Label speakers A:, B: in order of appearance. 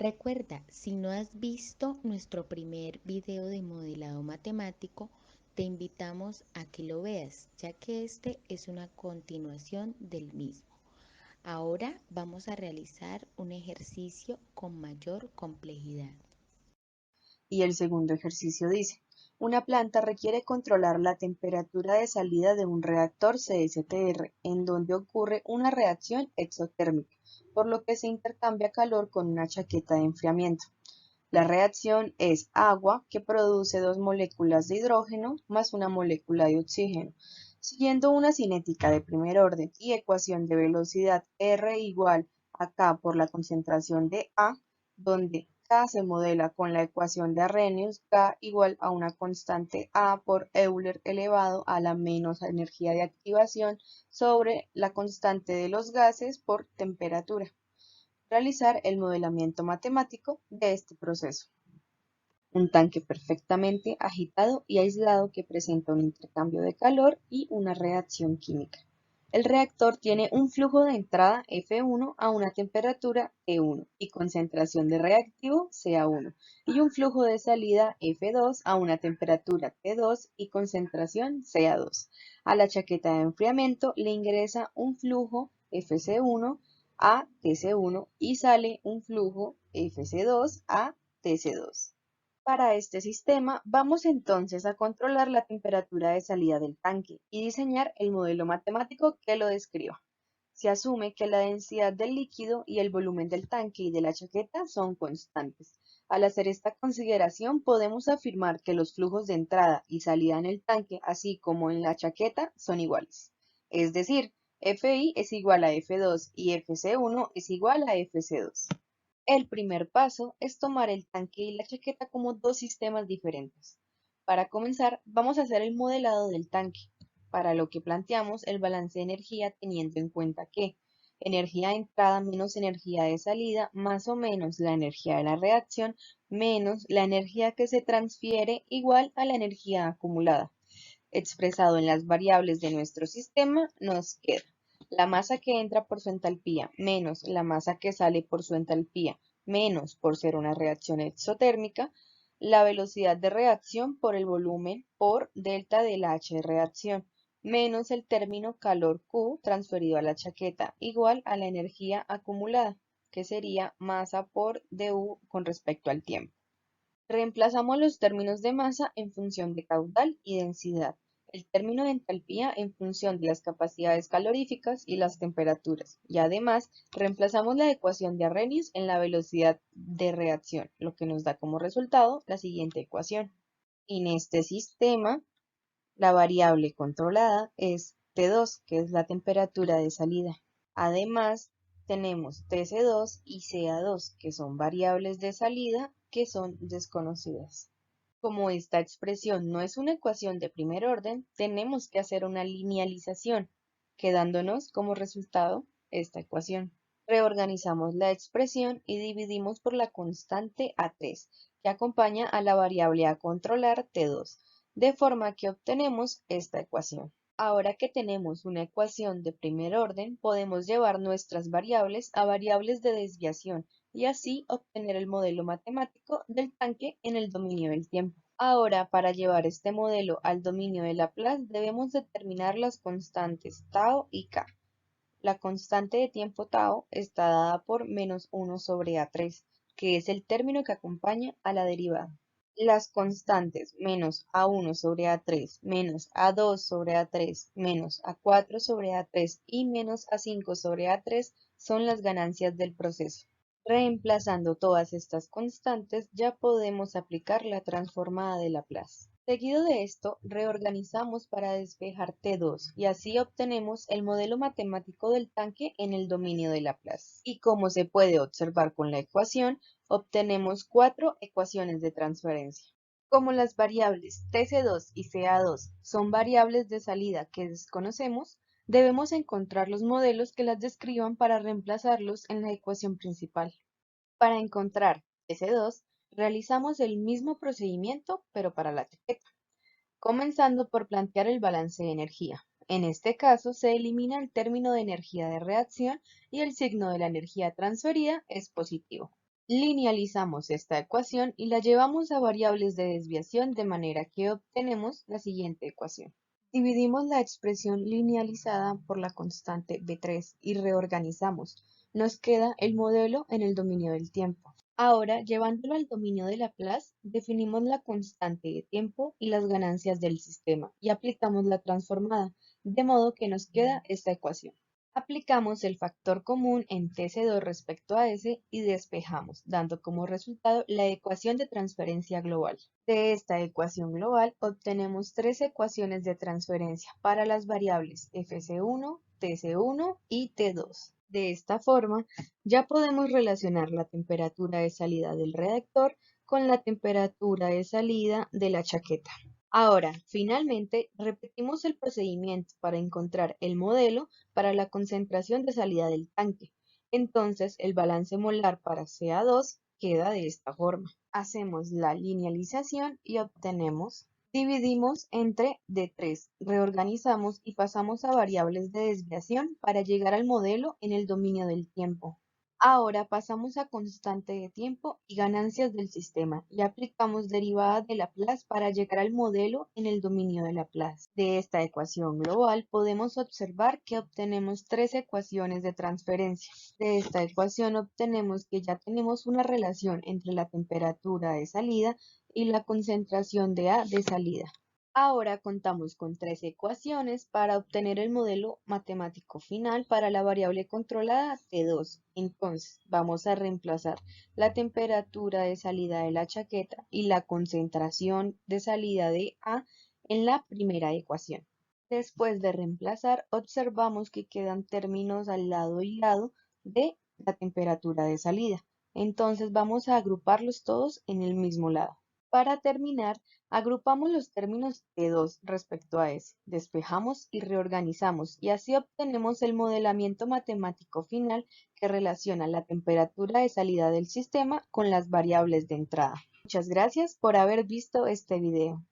A: Recuerda, si no has visto nuestro primer video de modelado matemático, te invitamos a que lo veas, ya que este es una continuación del mismo. Ahora vamos a realizar un ejercicio con mayor complejidad.
B: Y el segundo ejercicio dice, una planta requiere controlar la temperatura de salida de un reactor CSTR, en donde ocurre una reacción exotérmica, por lo que se intercambia calor con una chaqueta de enfriamiento. La reacción es agua que produce dos moléculas de hidrógeno más una molécula de oxígeno, siguiendo una cinética de primer orden y ecuación de velocidad R igual a K por la concentración de A, donde K se modela con la ecuación de Arrhenius, K igual a una constante A por Euler elevado a la menos energía de activación sobre la constante de los gases por temperatura. Realizar el modelamiento matemático de este proceso. Un tanque perfectamente agitado y aislado que presenta un intercambio de calor y una reacción química. El reactor tiene un flujo de entrada F1 a una temperatura T1 y concentración de reactivo Ca1 y un flujo de salida F2 a una temperatura T2 y concentración Ca2. A la chaqueta de enfriamiento le ingresa un flujo FC1 a TC1 y sale un flujo FC2 a TC2. Para este sistema, vamos entonces a controlar la temperatura de salida del tanque y diseñar el modelo matemático que lo describa. Se asume que la densidad del líquido y el volumen del tanque y de la chaqueta son constantes. Al hacer esta consideración, podemos afirmar que los flujos de entrada y salida en el tanque, así como en la chaqueta, son iguales. Es decir, Fi es igual a F2 y Fc1 es igual a Fc2. El primer paso es tomar el tanque y la chaqueta como dos sistemas diferentes. Para comenzar, vamos a hacer el modelado del tanque, para lo que planteamos el balance de energía teniendo en cuenta que energía de entrada menos energía de salida, más o menos la energía de la reacción, menos la energía que se transfiere igual a la energía acumulada. Expresado en las variables de nuestro sistema, nos queda la masa que entra por su entalpía menos la masa que sale por su entalpía menos por ser una reacción exotérmica, la velocidad de reacción por el volumen por delta del H de reacción, menos el término calor Q transferido a la chaqueta, igual a la energía acumulada, que sería masa por dU con respecto al tiempo. Reemplazamos los términos de masa en función de caudal y densidad, el término de entalpía en función de las capacidades caloríficas y las temperaturas, y además reemplazamos la ecuación de Arrhenius en la velocidad de reacción, lo que nos da como resultado la siguiente ecuación. En este sistema, la variable controlada es T2, que es la temperatura de salida. Además, tenemos TC2 y CA2, que son variables de salida que son desconocidas. Como esta expresión no es una ecuación de primer orden, tenemos que hacer una linealización, quedándonos como resultado esta ecuación. Reorganizamos la expresión y dividimos por la constante A3, que acompaña a la variable a controlar T2, de forma que obtenemos esta ecuación. Ahora que tenemos una ecuación de primer orden, podemos llevar nuestras variables a variables de desviación y así obtener el modelo matemático del tanque en el dominio del tiempo. Ahora, para llevar este modelo al dominio de Laplace, debemos determinar las constantes tau y k. La constante de tiempo tau está dada por menos 1 sobre A3, que es el término que acompaña a la derivada. Las constantes menos A1 sobre A3, menos A2 sobre A3, menos A4 sobre A3 y menos A5 sobre A3 son las ganancias del proceso. Reemplazando todas estas constantes, ya podemos aplicar la transformada de Laplace. Seguido de esto, reorganizamos para despejar T2 y así obtenemos el modelo matemático del tanque en el dominio de Laplace. Y como se puede observar con la ecuación, obtenemos cuatro ecuaciones de transferencia. Como las variables TC2 y CA2 son variables de salida que desconocemos, debemos encontrar los modelos que las describan para reemplazarlos en la ecuación principal. Para encontrar TC2, realizamos el mismo procedimiento, pero para la chaqueta, comenzando por plantear el balance de energía. En este caso, se elimina el término de energía de reacción y el signo de la energía transferida es positivo. Linealizamos esta ecuación y la llevamos a variables de desviación de manera que obtenemos la siguiente ecuación. Dividimos la expresión linealizada por la constante B3 y reorganizamos. Nos queda el modelo en el dominio del tiempo. Ahora, llevándolo al dominio de Laplace, definimos la constante de tiempo y las ganancias del sistema y aplicamos la transformada, de modo que nos queda esta ecuación. Aplicamos el factor común en TC2 respecto a S y despejamos, dando como resultado la ecuación de transferencia global. De esta ecuación global obtenemos tres ecuaciones de transferencia para las variables Fc1, Tc1 y T2. De esta forma, ya podemos relacionar la temperatura de salida del reactor con la temperatura de salida de la chaqueta. Ahora, finalmente, repetimos el procedimiento para encontrar el modelo para la concentración de salida del tanque. Entonces, el balance molar para Ca2 queda de esta forma. Hacemos la linealización y obtenemos, dividimos entre D3, reorganizamos y pasamos a variables de desviación para llegar al modelo en el dominio del tiempo. Ahora pasamos a constante de tiempo y ganancias del sistema y aplicamos derivada de Laplace para llegar al modelo en el dominio de Laplace. De esta ecuación global podemos observar que obtenemos tres ecuaciones de transferencia. De esta ecuación obtenemos que ya tenemos una relación entre la temperatura de salida y la concentración de A de salida. Ahora contamos con tres ecuaciones para obtener el modelo matemático final para la variable controlada T2. Entonces, vamos a reemplazar la temperatura de salida de la chaqueta y la concentración de salida de A en la primera ecuación. Después de reemplazar, observamos que quedan términos al lado y lado de la temperatura de salida. Entonces, vamos a agruparlos todos en el mismo lado. Para terminar, agrupamos los términos T2 respecto a S, despejamos y reorganizamos y así obtenemos el modelamiento matemático final que relaciona la temperatura de salida del sistema con las variables de entrada. Muchas gracias por haber visto este video.